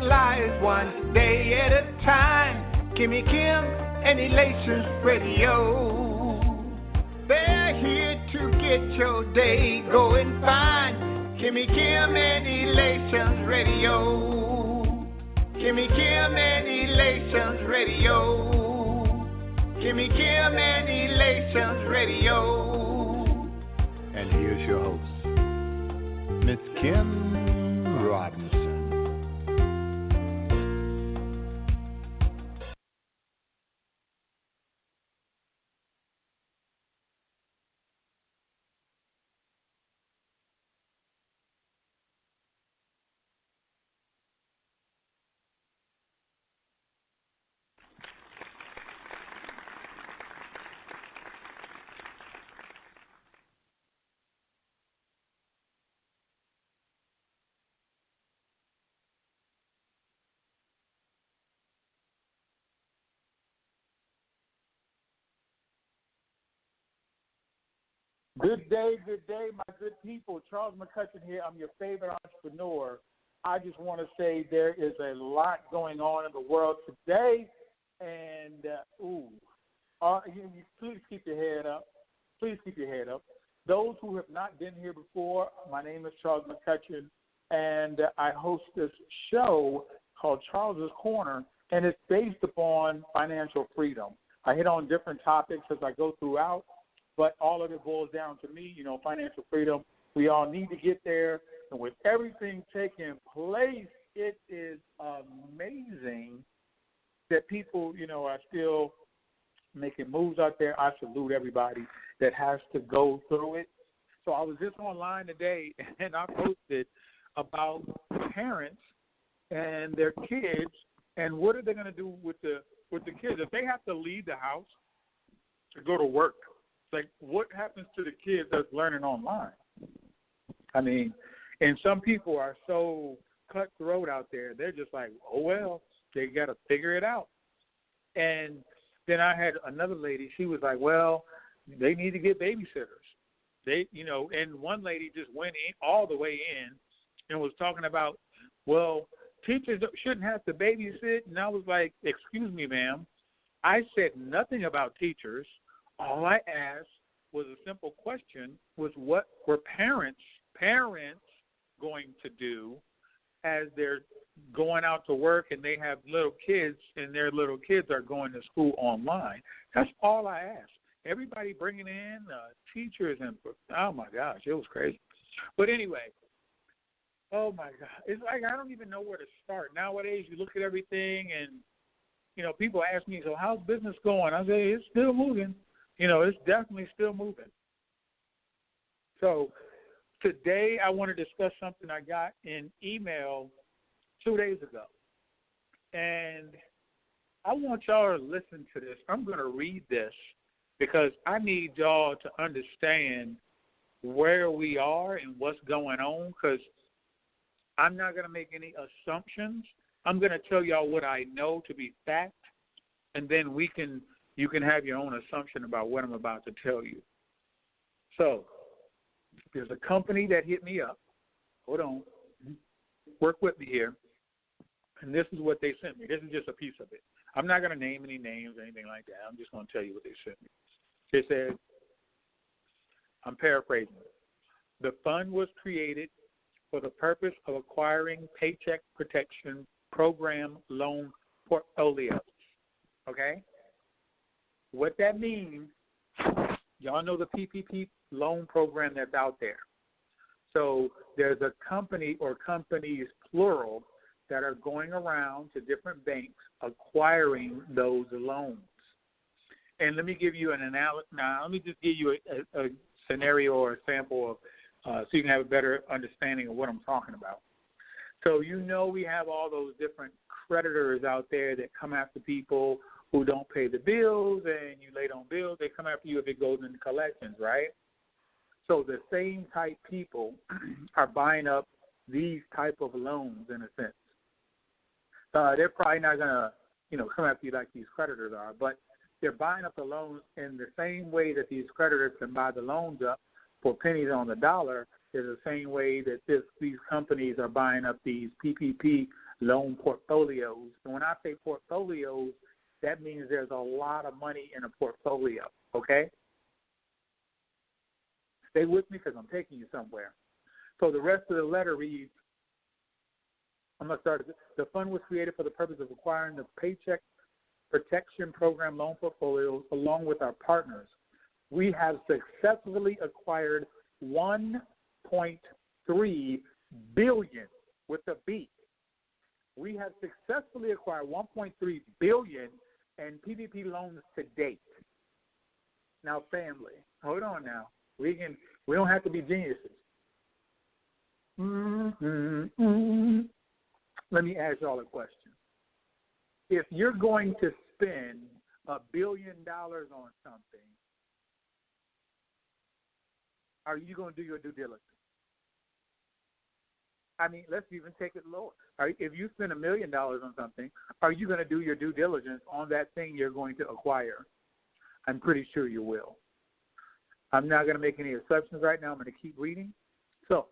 lives one day at a time. Kimmy Kim and Elations Radio. They're here to get your day going fine. Kimmy Kim and Elations Radio. Kimmy Kim and Elations Radio. Kimmy Kim and Elations Radio. And here's your host, Miss Kim Robinson. Good day, my good people. Charles McCutchen here. I'm your favorite entrepreneur. I just want to say there is a lot going on in the world today, and please keep your head up. Please keep your head up. Those who have not been here before, my name is Charles McCutchen, and I host this show called Charles's Corner, and it's based upon financial freedom. I hit on different topics as I go throughout, but all of it boils down to me, financial freedom. We all need to get there. And with everything taking place, it is amazing that people, are still making moves out there. I salute everybody that has to go through it. So I was just online today, and I posted about parents and their kids and what are they going to do with the kids. If they have to leave the house to go to work, like, what happens to the kids that's learning online? I mean, and some people are so cutthroat out there. They're just like, oh, well, they got to figure it out. And then I had another lady. She was like, well, they need to get babysitters. And one lady just went in all the way in and was talking about, well, teachers shouldn't have to babysit. And I was like, excuse me, ma'am. I said nothing about teachers. All I asked was a simple question, was what were parents going to do as they're going out to work and they have little kids and their little kids are going to school online. That's all I asked. Everybody bringing in teachers and, oh, my gosh, it was crazy. But anyway, oh, my God. It's like I don't even know where to start. Nowadays, you look at everything and, people ask me, so how's business going? I say, it's still moving. It's definitely still moving. So today I want to discuss something I got in email 2 days ago. And I want y'all to listen to this. I'm going to read this because I need y'all to understand where we are and what's going on, because I'm not going to make any assumptions. I'm going to tell y'all what I know to be fact, and then you can have your own assumption about what I'm about to tell you. So, there's a company that hit me up. Hold on. Work with me here. And this is what they sent me. This is just a piece of it. I'm not going to name any names or anything like that. I'm just going to tell you what they sent me. They said, I'm paraphrasing it. The fund was created for the purpose of acquiring Paycheck Protection Program loan portfolios. Okay? What that means, y'all know the PPP loan program that's out there. So there's a company or companies, plural, that are going around to different banks acquiring those loans. And let me give you an analogy. Now, let me just give you a scenario or a sample of, so you can have a better understanding of what I'm talking about. So we have all those different creditors out there that come after people who don't pay the bills, and you late on bills, they come after you if it goes into collections, right? So the same type people are buying up these type of loans in a sense. They're probably not going to, come after you like these creditors are, but they're buying up the loans in the same way that these creditors can buy the loans up for pennies on the dollar. is the same way that these companies are buying up these PPP loan portfolios. And when I say portfolios, that means there's a lot of money in a portfolio, okay? Stay with me because I'm taking you somewhere. So the rest of the letter reads, I'm going to start. The fund was created for the purpose of acquiring the Paycheck Protection Program loan portfolios along with our partners. We have successfully acquired $1.3 billion with a B. We have successfully acquired $1.3 billion in PPP loans to date. Now, family, hold on now. We don't have to be geniuses. Let me ask y'all a question. If you're going to spend $1 billion on something, are you going to do your due diligence? I mean, let's even take it lower. If you spend $1 million on something, are you going to do your due diligence on that thing you're going to acquire? I'm pretty sure you will. I'm not going to make any exceptions right now. I'm going to keep reading. So,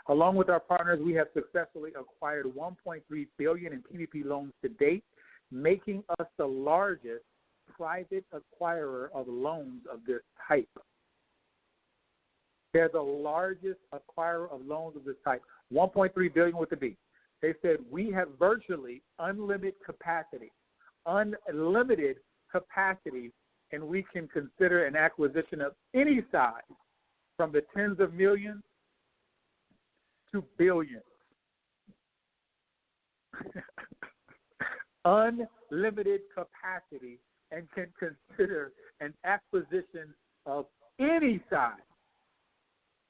along with our partners, we have successfully acquired $1.3 billion in PPP loans to date, making us the largest private acquirer of loans of this type. They're the largest acquirer of loans of this type, $1.3 billion with a B. They said we have virtually unlimited capacity, and we can consider an acquisition of any size from the tens of millions to billions. Unlimited capacity and can consider an acquisition of any size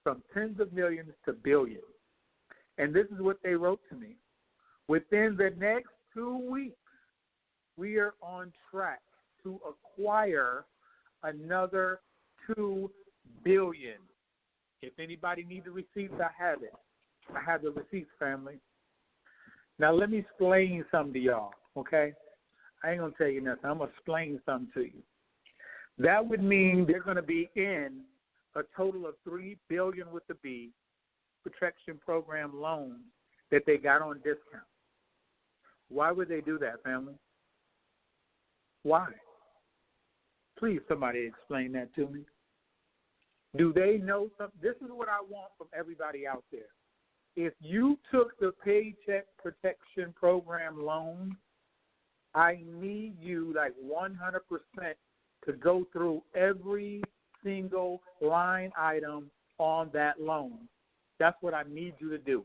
from tens of millions to billions. And this is what they wrote to me. Within the next 2 weeks, we are on track to acquire another $2 billion. If anybody needs the receipts, I have it. I have the receipts, family. Now, let me explain something to y'all, okay? I ain't going to tell you nothing. I'm going to explain something to you. That would mean they're going to be in a total of $3 billion with the B protection program loans that they got on discount. Why would they do that, family? Why? Please, somebody explain that to me. Do they know something? This is what I want from everybody out there. If you took the Paycheck Protection Program loan, I need you like 100% to go through every single line item on that loan. That's what I need you to do.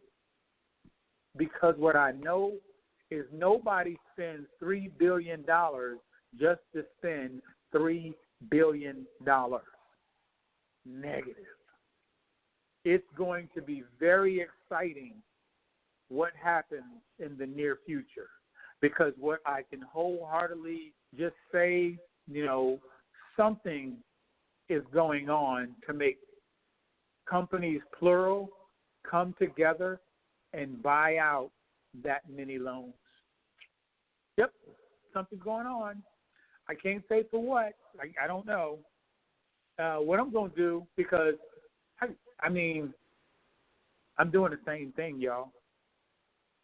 Because what I know is nobody spends $3 billion just to spend $3 billion. Negative. It's going to be very exciting what happens in the near future. Because what I can wholeheartedly just say, something is going on to make companies, plural, come together and buy out that many loans. Yep, something's going on. I can't say for what. I don't know. What I'm going to do, because, I'm doing the same thing, y'all.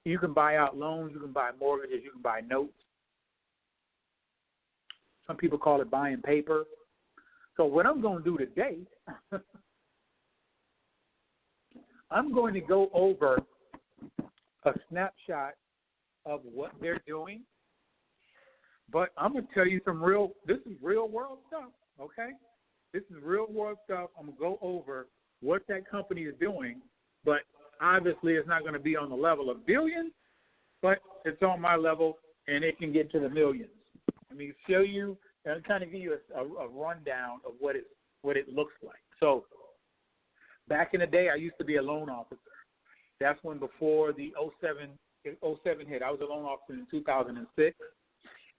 You can buy out loans, you can buy mortgages, you can buy notes. Some people call it buying paper. So what I'm going to do today, I'm going to go over a snapshot of what they're doing. But I'm going to tell you this is real world stuff, okay? This is real world stuff. I'm going to go over what that company is doing, but obviously it's not going to be on the level of billions, but it's on my level, and it can get to the millions. Let me show you and kind of give you a rundown of what it looks like. So back in the day, I used to be a loan officer. That's when before the 07 hit. I was a loan officer in 2006.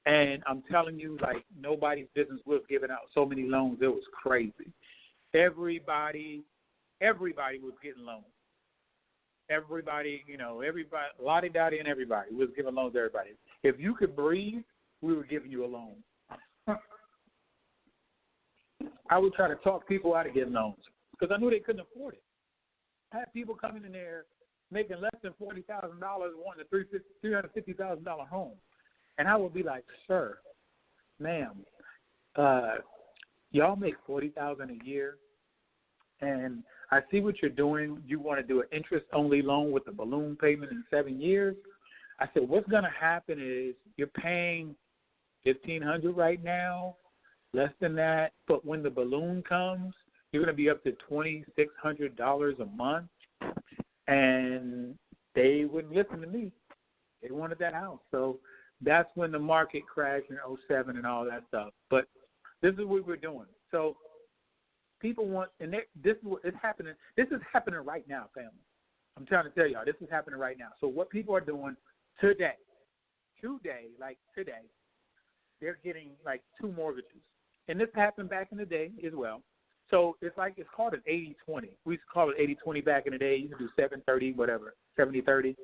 And I'm telling you, like, nobody's business was giving out so many loans. It was crazy. Everybody was getting loans. Everybody, lottie-dottie and everybody was giving loans to everybody. If you could breathe, we were giving you a loan. I would try to talk people out of getting loans because I knew they couldn't afford it. I had people coming in there making less than $40,000 wanting a $350,000 home. And I would be like, sir, ma'am, y'all make $40,000 a year, and I see what you're doing. You want to do an interest-only loan with a balloon payment in 7 years. I said, what's going to happen is you're paying $1,500 right now, less than that, but when the balloon comes, you're going to be up to $2,600 a month, and they wouldn't listen to me. They wanted that house. So that's when the market crashed in 2007 and all that stuff. But this is what we're doing. So people want, and this is what is happening. This is happening right now, family. I'm trying to tell y'all, this is happening right now. So what people are doing today, they're getting like 2 mortgages. And this happened back in the day as well. So it's called an 80-20. We used to call it 80-20 back in the day. You could do 70-30, whatever, 70-30.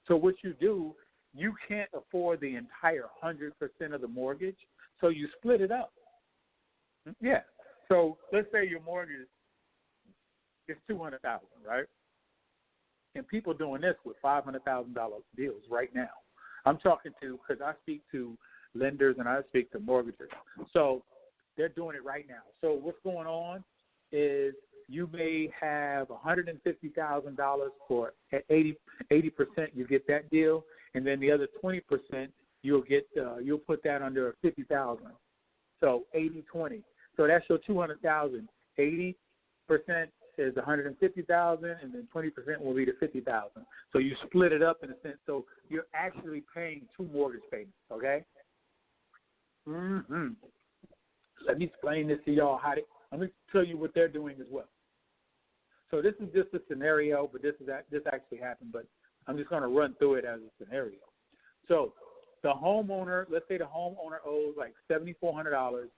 So what you do, you can't afford the entire 100% of the mortgage, so you split it up. Yeah. So let's say your mortgage is $200,000, right? And people doing this with $500,000 deals right now. I'm talking to, because I speak to lenders and I speak to mortgagers. So they're doing it right now. So what's going on is you may have $150,000 for at 80%. You get that deal, and then the other 20% you'll put that under $50,000. So 80-20. So that's your $200,000. 80% is $150,000, and then 20% will be the $50,000. So you split it up in a sense. So you're actually paying 2 mortgage payments. Okay. Let me explain this to y'all. Let me tell you what they're doing as well. So this is just a scenario, but this actually happened. But I'm just going to run through it as a scenario. So the homeowner, let's say the homeowner owes like $7,400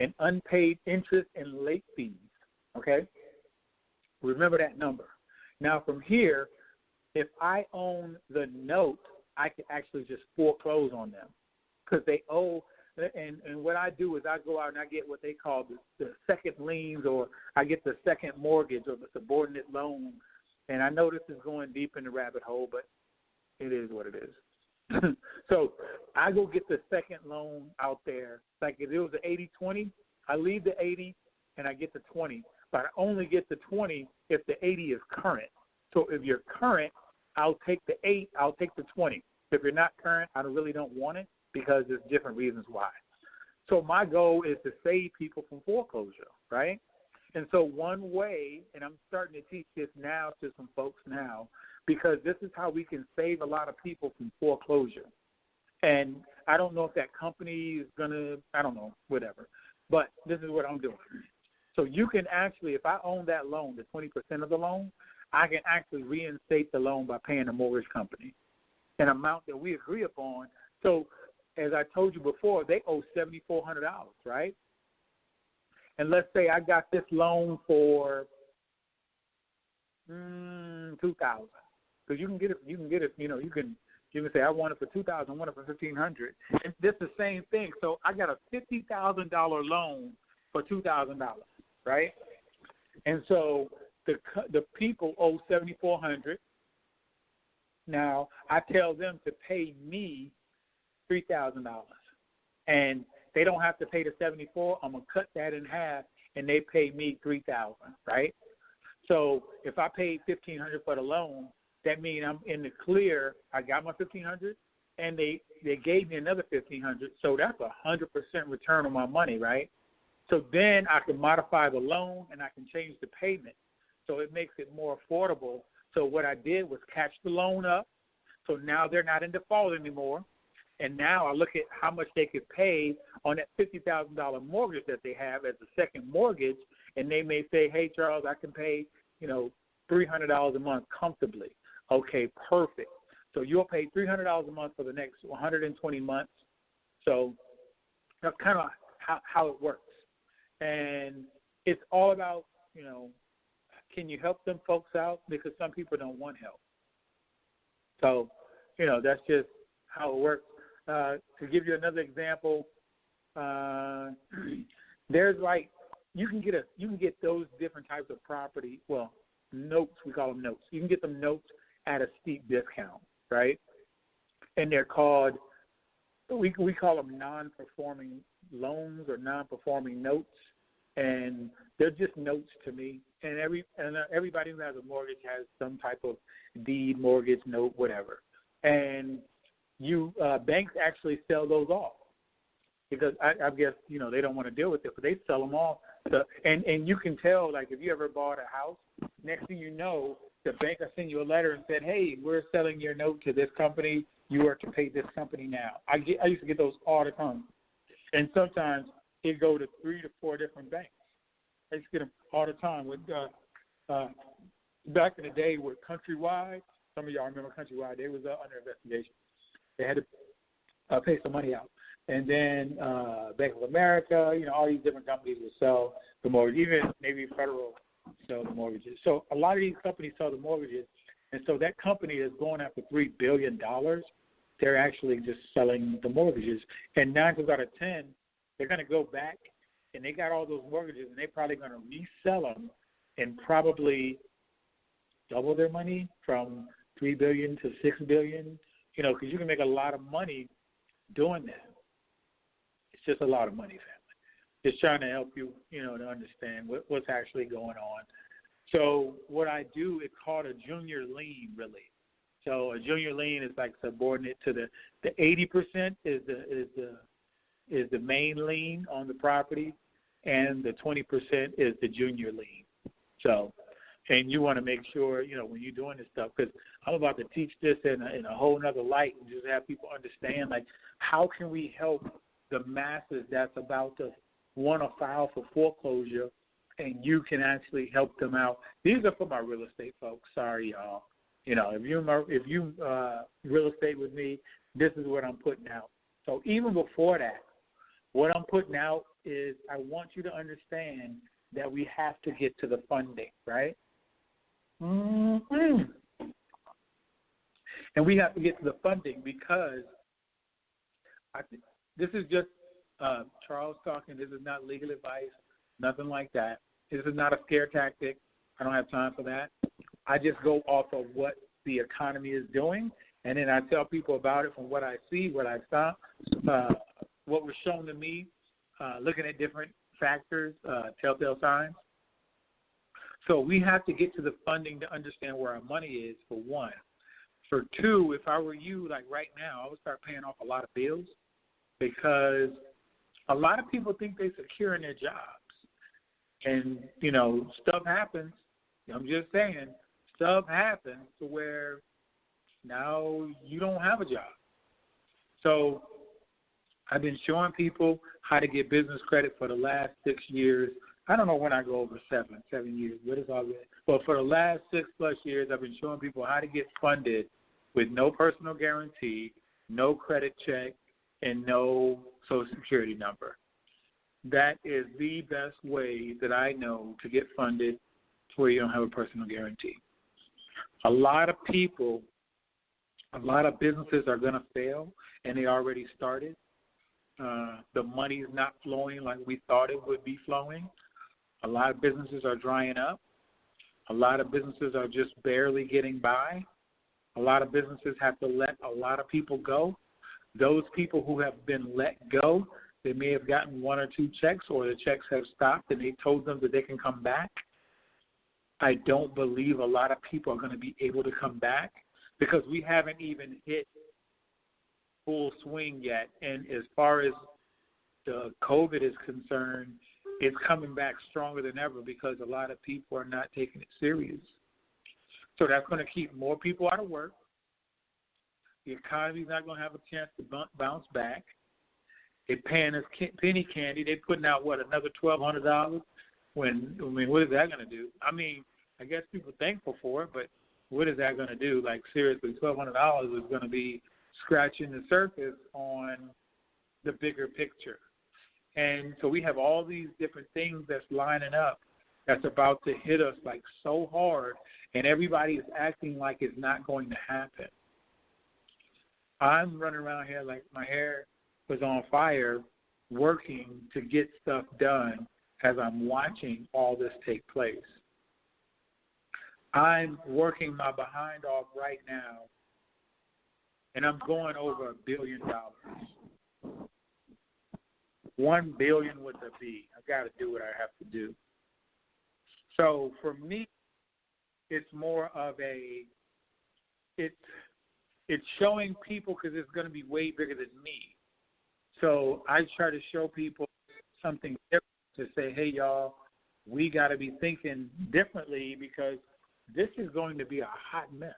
in unpaid interest and late fees. Okay, remember that number. Now from here, if I own the note, I can actually just foreclose on them because they owe. And what I do is I go out and I get what they call the second liens, or I get the second mortgage or the subordinate loan. And I know this is going deep in the rabbit hole, but it is what it is. So I go get the second loan out there. Like if it was an 80-20, I leave the 80 and I get the 20. But I only get the 20 if the 80 is current. So if you're current, I'll take the 8, I'll take the 20. If you're not current, I really don't want it, because there's different reasons why. So my goal is to save people from foreclosure, right? And so one way, and I'm starting to teach this now to some folks now, because this is how we can save a lot of people from foreclosure. And I don't know if that company is going to, I don't know, whatever. But this is what I'm doing. So you can actually, if I own that loan, the 20% of the loan, I can actually reinstate the loan by paying the mortgage company an amount that we agree upon. So as I told you before, they owe $7,400, right? And let's say I got this loan for $2,000, because you can get it. You can say I want it for $2,000, I want it for $1,500. And this is the same thing. So I got a $50,000 loan for $2,000, right? And so the people owe $7,400. Now I tell them to pay me $3,000, and they don't have to pay the $74,000. I'm gonna cut that in half, and they pay me $3,000, right? So if I paid $1,500 for the loan, that means I'm in the clear. I got my $1,500, and they gave me another $1,500. So that's 100% return on my money, right? So then I can modify the loan, and I can change the payment, so it makes it more affordable. So what I did was catch the loan up, so now they're not in default anymore. And now I look at how much they could pay on that $50,000 mortgage that they have as a second mortgage, and they may say, hey, Charles, I can pay, $300 a month comfortably. Okay, perfect. So you'll pay $300 a month for the next 120 months. So that's kind of how it works. And it's all about, can you help them folks out? Because some people don't want help. So, that's just how it works. To give you another example, there's you can get those different types of property. Well, notes. We call them notes. You can get them notes at a steep discount, right? And they're called, we call them non-performing loans or non-performing notes, and they're just notes to me. And everybody who has a mortgage has some type of deed, mortgage, note, whatever. And banks actually sell those off because I guess they don't want to deal with it, but they sell them off. And you can tell, like, if you ever bought a house, next thing you know, the bank will send you a letter and said, hey, we're selling your note to this company. You are to pay this company now. I used to get those all the time. And sometimes it go to 3 to 4 different banks. I used to get them all the time. With back in the day with Countrywide, some of y'all remember Countrywide, they was under investigation. They had to pay some money out. And then Bank of America, all these different companies will sell the mortgage, even maybe Federal sell the mortgages. So a lot of these companies sell the mortgages. And so that company is going after $3 billion. They're actually just selling the mortgages. And 9 times out of 10, they're going to go back, and they got all those mortgages, and they're probably going to resell them and probably double their money from $3 billion to $6 billion, because you can make a lot of money doing that. It's just a lot of money, family. Just trying to help you, to understand what's actually going on. So what I do, it's called a junior lien, really. So a junior lien is like subordinate to the 80% is the main lien on the property, and the 20% is the junior lien. So, and you want to make sure, when you're doing this stuff, because I'm about to teach this in a whole nother light and just have people understand, like, how can we help the masses that's about to want to file for foreclosure, and you can actually help them out. These are for my real estate folks. Sorry, y'all. If you real estate with me, this is what I'm putting out. So even before that, what I'm putting out is I want you to understand that we have to get to the funding, right? Mm-hmm. And we have to get to the funding because this is just Charles talking. This is not legal advice, nothing like that. This is not a scare tactic. I don't have time for that. I just go off of what the economy is doing, and then I tell people about it from what I see, what I saw, what was shown to me, looking at different factors, telltale signs. So we have to get to the funding to understand where our money is, for one. For two, if I were you, like right now, I would start paying off a lot of bills because a lot of people think they're secure in their jobs. And, stuff happens. I'm just saying, stuff happens to where now you don't have a job. So I've been showing people how to get business credit for the last 6 years. I don't know when I go over 7 years. What is all that? But for the last 6+ years, I've been showing people how to get funded with no personal guarantee, no credit check, and no Social Security number. That is the best way that I know to get funded to where you don't have a personal guarantee. A lot of people, a lot of businesses are going to fail, and they already started. The money is not flowing like we thought it would be flowing. A lot of businesses are drying up. A lot of businesses are just barely getting by. A lot of businesses have to let a lot of people go. Those people who have been let go, they may have gotten 1 or 2 checks, or the checks have stopped and they told them that they can come back. I don't believe a lot of people are going to be able to come back because we haven't even hit full swing yet. And as far as the COVID is concerned, it's coming back stronger than ever because a lot of people are not taking it serious. So that's going to keep more people out of work. The economy's not going to have a chance to bounce back. They're paying us penny candy. They're putting out, another $1,200? What is that going to do? I guess people are thankful for it, but what is that going to do? Like, seriously, $1,200 is going to be scratching the surface on the bigger picture. And so we have all these different things that's lining up that's about to hit us like so hard, and everybody is acting like it's not going to happen. I'm running around here like my hair was on fire, working to get stuff done as I'm watching all this take place. I'm working my behind off right now, and I'm going over $1 billion. 1 billion with a B. I got to do what I have to do. So for me, it's more of it's showing people because it's going to be way bigger than me. So I try to show people something different to say, hey, y'all, we got to be thinking differently because this is going to be a hot mess.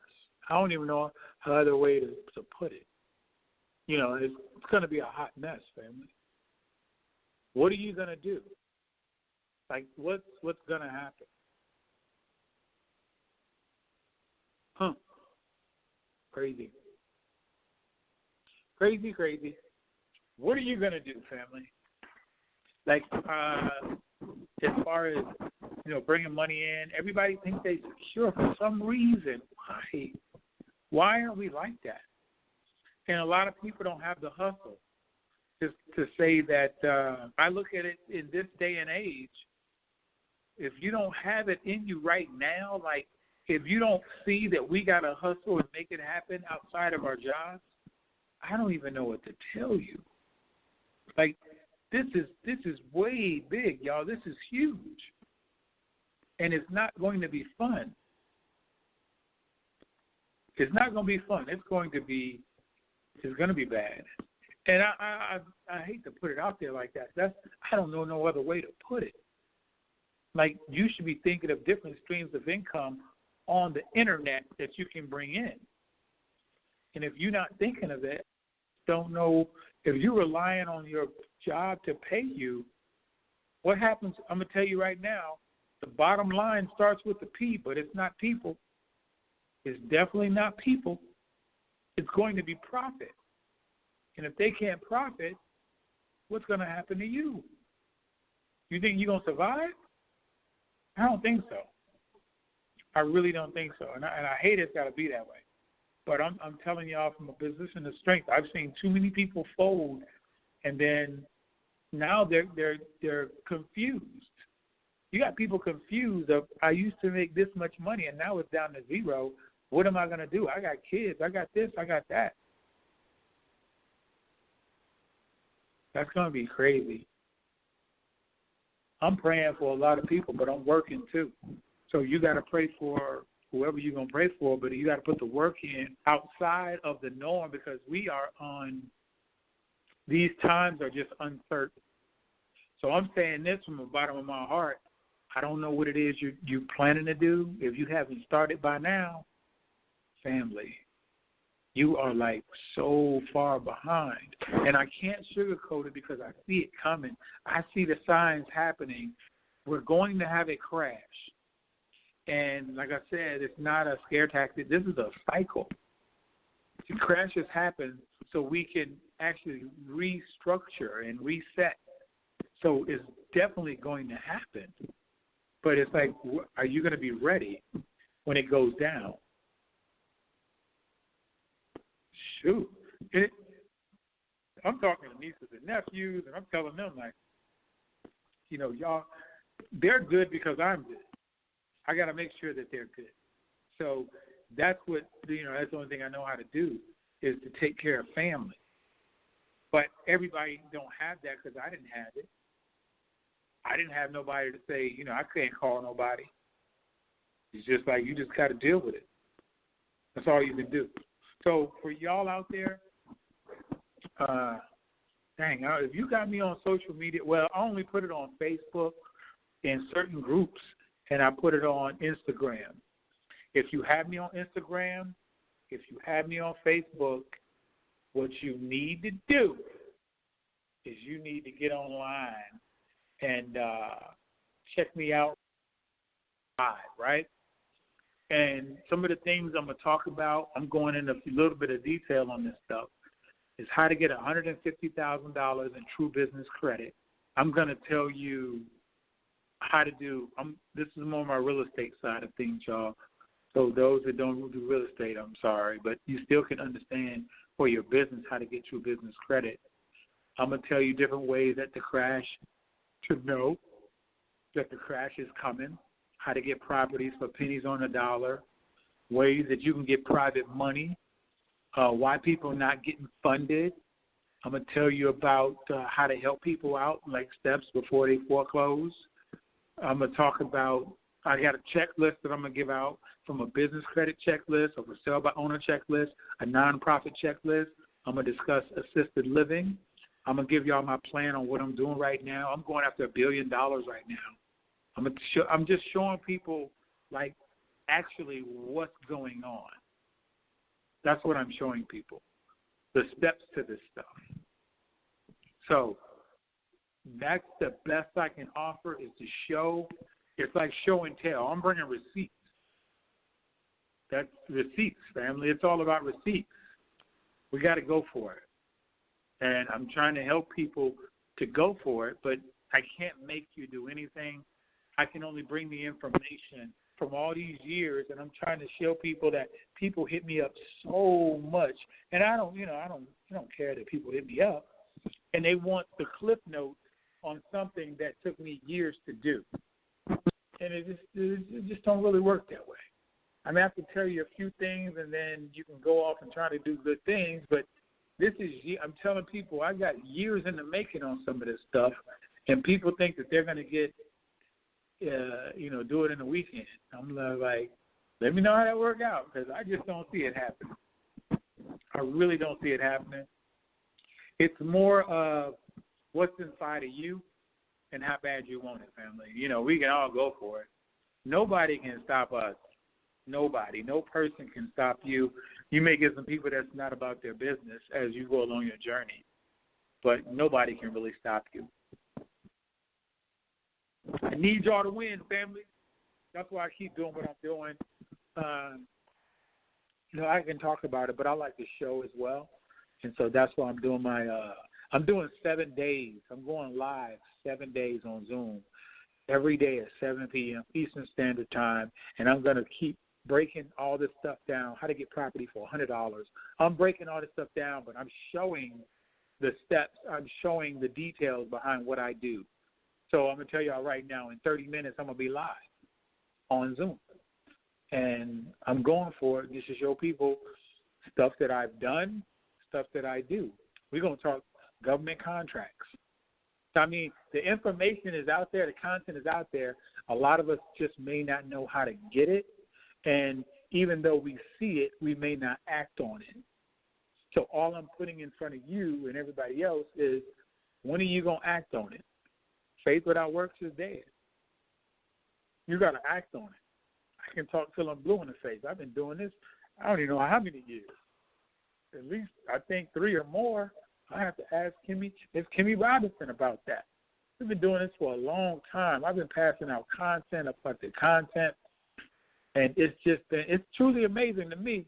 I don't even know how other way to put it. You know, it's going to be a hot mess, family. What are you going to do? Like, what's going to happen? Crazy. Crazy. What are you going to do, family? Like, as far as, bringing money in, everybody thinks they're secure for some reason. Why are we like that? And a lot of people don't have the hustle to say that. I look at it in this day and age, if you don't have it in you right now, like if you don't see that we got to hustle and make it happen outside of our jobs, I don't even know what to tell you. Like, this is way big, y'all. This is huge. And it's not going to be fun. It's not going to be fun. It's going to be bad. And I hate to put it out there like that. I don't know no other way to put it. Like, you should be thinking of different streams of income on the internet that you can bring in. And if you're not thinking of it, don't know, if you're relying on your job to pay you, what happens? I'm going to tell you right now, the bottom line starts with the P, but it's not people. It's definitely not people. It's going to be profit. And if they can't profit, what's going to happen to you? You think you're going to survive? I don't think so. I really don't think so. And I hate it's got to be that way. But I'm telling y'all from a position of strength, I've seen too many people fold, and then now they're confused. You got people confused of, I used to make this much money, and now it's down to zero. What am I going to do? I got kids. I got this. I got that. That's going to be crazy. I'm praying for a lot of people, but I'm working too. So you got to pray for whoever you're going to pray for, but you got to put the work in outside of the norm because these times are just uncertain. So I'm saying this from the bottom of my heart. I don't know what it is you're planning to do. If you haven't started by now, family, you are like so far behind. And I can't sugarcoat it because I see it coming. I see the signs happening. We're going to have a crash. And like I said, it's not a scare tactic. This is a cycle. The crashes happen so we can actually restructure and reset. So it's definitely going to happen. But it's like, are you going to be ready when it goes down? Shoot. I'm talking to nieces and nephews, and I'm telling them, like, y'all, they're good because I'm good. I got to make sure that they're good. So that's what, that's the only thing I know how to do is to take care of family. But everybody don't have that because I didn't have it. I didn't have nobody to say, I can't call nobody. It's just like you just got to deal with it. That's all you can do. So for y'all out there, if you got me on social media, well, I only put it on Facebook in certain groups, and I put it on Instagram. If you have me on Instagram, if you have me on Facebook, what you need to do is you need to get online and check me out live, right? And some of the things I'm going to talk about, I'm going into a little bit of detail on this stuff, is how to get $150,000 in true business credit. I'm going to tell you how to do, this is more my real estate side of things, y'all. So those that don't do real estate, I'm sorry, but you still can understand for your business how to get true business credit. I'm going to tell you different ways at the crash to know that the crash is coming, how to get properties for pennies on the dollar, ways that you can get private money, why people are not getting funded. I'm going to tell you about how to help people out, like steps before they foreclose. I'm going to talk about, I got a checklist that I'm going to give out, from a business credit checklist, or a sell by owner checklist, a nonprofit checklist. I'm going to discuss assisted living. I'm going to give y'all my plan on what I'm doing right now. I'm going after $1 billion right now. I'm just showing people, like, actually what's going on. That's what I'm showing people, the steps to this stuff. So that's the best I can offer, is to show. It's like show and tell. I'm bringing receipts. That's receipts, family. It's all about receipts. We got to go for it. And I'm trying to help people to go for it, but I can't make you do anything. I can only bring the information from all these years, and I'm trying to show people that people hit me up so much, and I don't care that people hit me up, and they want the clip notes on something that took me years to do, and it just don't really work that way. I mean, I can tell you a few things, and then you can go off and try to do good things, but I'm telling people I got years in the making on some of this stuff, and people think that they're going to get, do it in a weekend. I'm like, let me know how that work out, because I just don't see it happening. I really don't see it happening. It's more of what's inside of you and how bad you want it, family. We can all go for it. Nobody can stop us. Nobody. No person can stop you. You may get some people that's not about their business as you go along your journey, but nobody can really stop you. I need y'all to win, family. That's why I keep doing what I'm doing. I can talk about it, but I like to show as well. And so that's why I'm doing I'm doing 7 days. I'm going live 7 days on Zoom every day at 7 p.m. Eastern Standard Time. And I'm going to keep breaking all this stuff down, how to get property for $100. I'm breaking all this stuff down, but I'm showing the steps. I'm showing the details behind what I do. So I'm going to tell y'all right now, in 30 minutes, I'm going to be live on Zoom. And I'm going for it just to show people stuff that I've done, stuff that I do. We're going to talk government contracts. I mean, the information is out there. The content is out there. A lot of us just may not know how to get it. And even though we see it, we may not act on it. So all I'm putting in front of you and everybody else is, when are you going to act on it? Faith without works is dead. You got to act on it. I can talk till I'm blue in the face. I've been doing this, I don't even know how many years. At least, I think 3 or more. I have to ask Kimmy Robinson about that. We've been doing this for a long time. I've been passing out content upon the content, and it's truly amazing to me.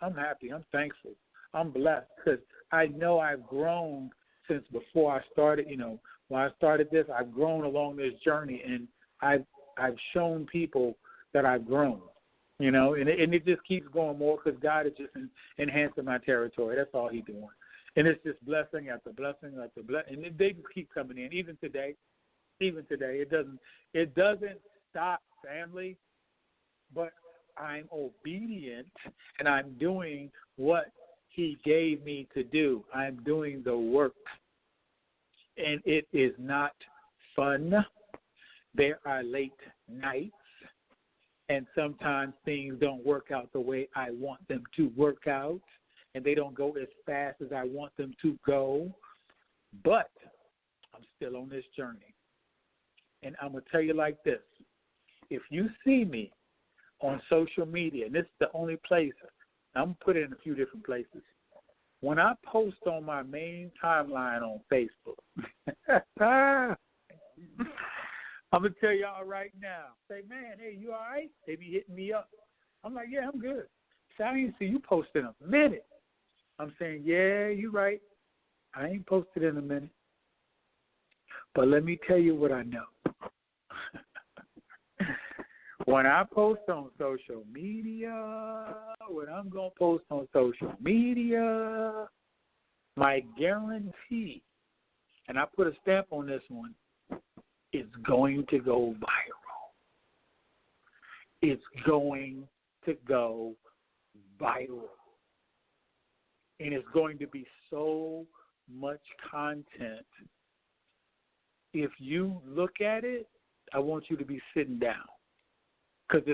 I'm happy. I'm thankful. I'm blessed, because I know I've grown since before I started. When I started this, I've grown along this journey, and I've shown people that I've grown. And it just keeps going more, because God is just enhancing my territory. That's all He's doing. And it's just blessing after blessing after blessing. And they just keep coming in. Even today, it doesn't stop, family. But I'm obedient, and I'm doing what He gave me to do. I'm doing the work. And it is not fun. There are late nights. And sometimes things don't work out the way I want them to work out. And they don't go as fast as I want them to go. But I'm still on this journey. And I'm going to tell you like this. If you see me on social media, and this is the only place, I'm going to put it in a few different places. When I post on my main timeline on Facebook, I'm going to tell y'all right now, say, man, hey, you all right? They be hitting me up. I'm like, yeah, I'm good. So I didn't see you post in a minute. I'm saying, yeah, you're right. I ain't posted in a minute. But let me tell you what I know. When I post on social media, my guarantee, and I put a stamp on this one, it's going to go viral. it's going to go viral. And it's going to be so much content. If you look at it, I want you to be sitting down. Because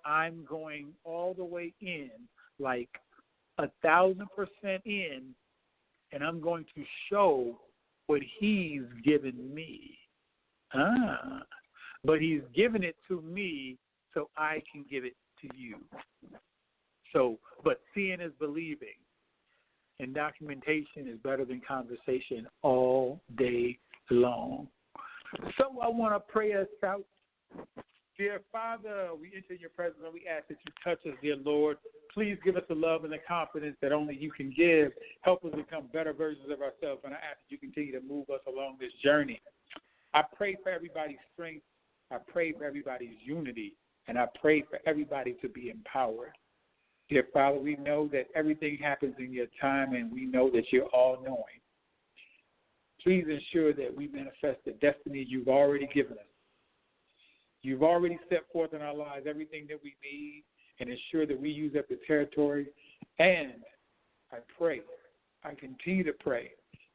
I'm going all the way in, like 1,000% in, and I'm going to show what he's given me. But he's given it to me so I can give it to you. So, but seeing is believing, and documentation is better than conversation all day long. So I want to pray us out. Dear Father, we enter your presence and we ask that you touch us, dear Lord. Please give us the love and the confidence that only you can give. Help us become better versions of ourselves, and I ask that you continue to move us along this journey. I pray for everybody's strength. I pray for everybody's unity, and I pray for everybody to be empowered. Dear Father, we know that everything happens in your time, and we know that you're all-knowing. Please ensure that we manifest the destiny you've already given us. You've already set forth in our lives everything that we need, and ensure that we use up the territory. And I continue to pray,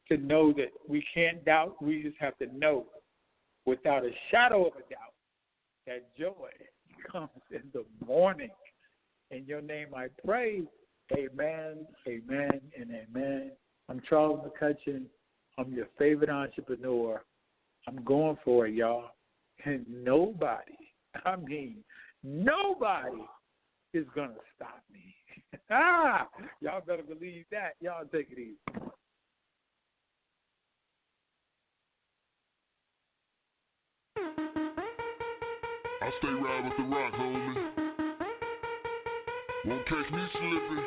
to know that we can't doubt. We just have to know without a shadow of a doubt that joy comes in the morning. In your name I pray. Amen, amen, and amen. I'm Charles McCutchen. I'm your favorite entrepreneur. I'm going for it, y'all. And nobody is going to stop me. Y'all better believe that. Y'all take it easy. I stay right with the rock, homie. Won't catch me slipping.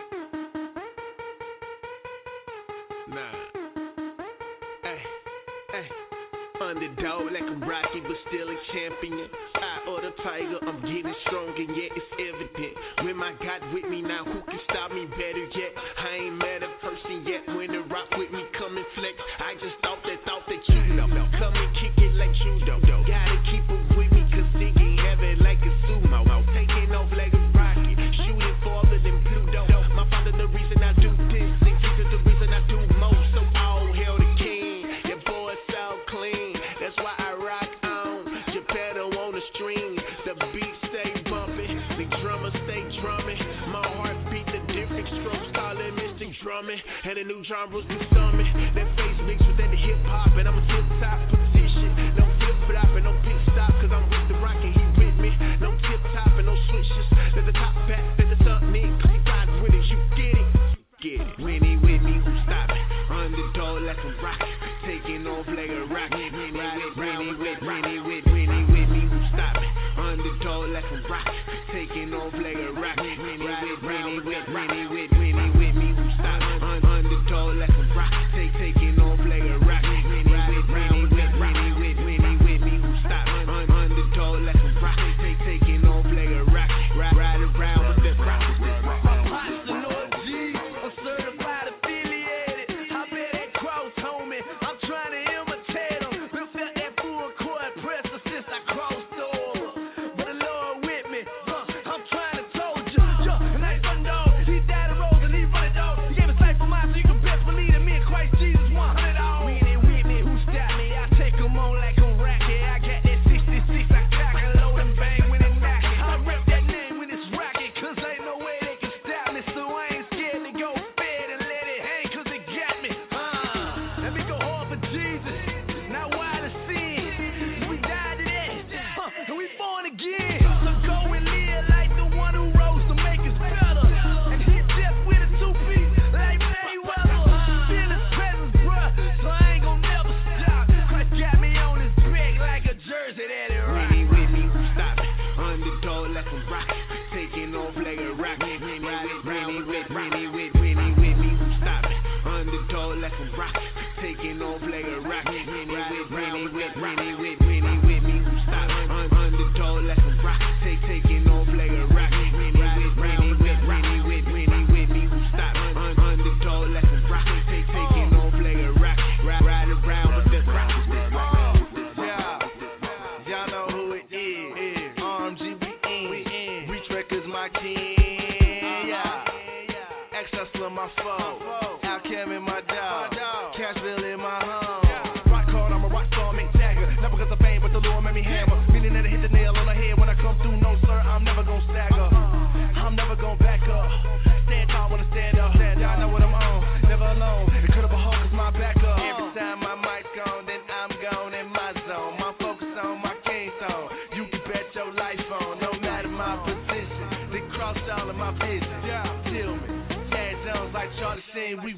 Nah. Hey. Underdog like I'm Rocky, but still a champion. Eye or the tiger, I'm getting strong, and yet it's evident. When my God with me now, who can stop me better yet? I ain't met a person yet. When the rock with me, come and flex. I just thought that you know. Come and kick it like judo. Gotta keep it with me, cause it can have it like a sumo. Taking off like a rocket, shooting farther than Pluto. My father, the reason I do this, and Jesus, the reason I do most. So all hail the king. Your boy so clean. That's why I rock on. Your pedal on the string. The beat stay bumping. The drummer stay drumming. My heart beat the different strokes. Call it mystic drumming. And the new genres be summing. That face mix with that hip hop. And I'm a tip top position. No flip flop and no pit stop. Cause I'm with the rock and he with me. No tip top and no switches. Let the top back. Let the sun nick. Cause he ride with it. You get it. Get it. When he with me, who stop it? Underdog like a rock. Taking off like a rocket. When he with me, who stop it? Underdog like a rock. Taking off like a rocket. When he with me, who stop it? Underdog like a rock. Taking off like a rocket. When he with me, who stop it? Underdog like a rock. Taking off like a rocket. Ride around with that rock.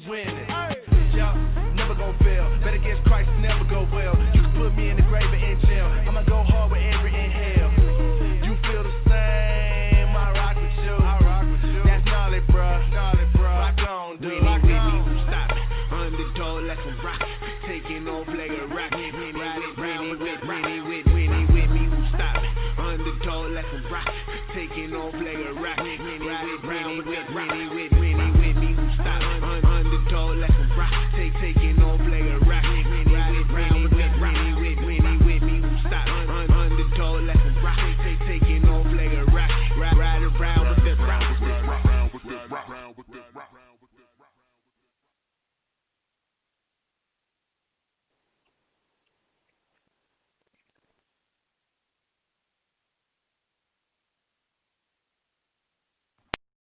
winning. Yup, never gon' fail. Bet against Christ, never go well. You can put me in the grave or in jail. I'ma go hard with every inhale. You feel the same, I rock with you. That's knowledge, bruh. Rock on, dude. Rock on. Who stop it? Underdog like a rock. Taking off like a rocket. Winnie with me, who stop it? Underdog like a rock. Taking off like a rocket. Winnie with me, who stop it? Underdog like a rock. Taking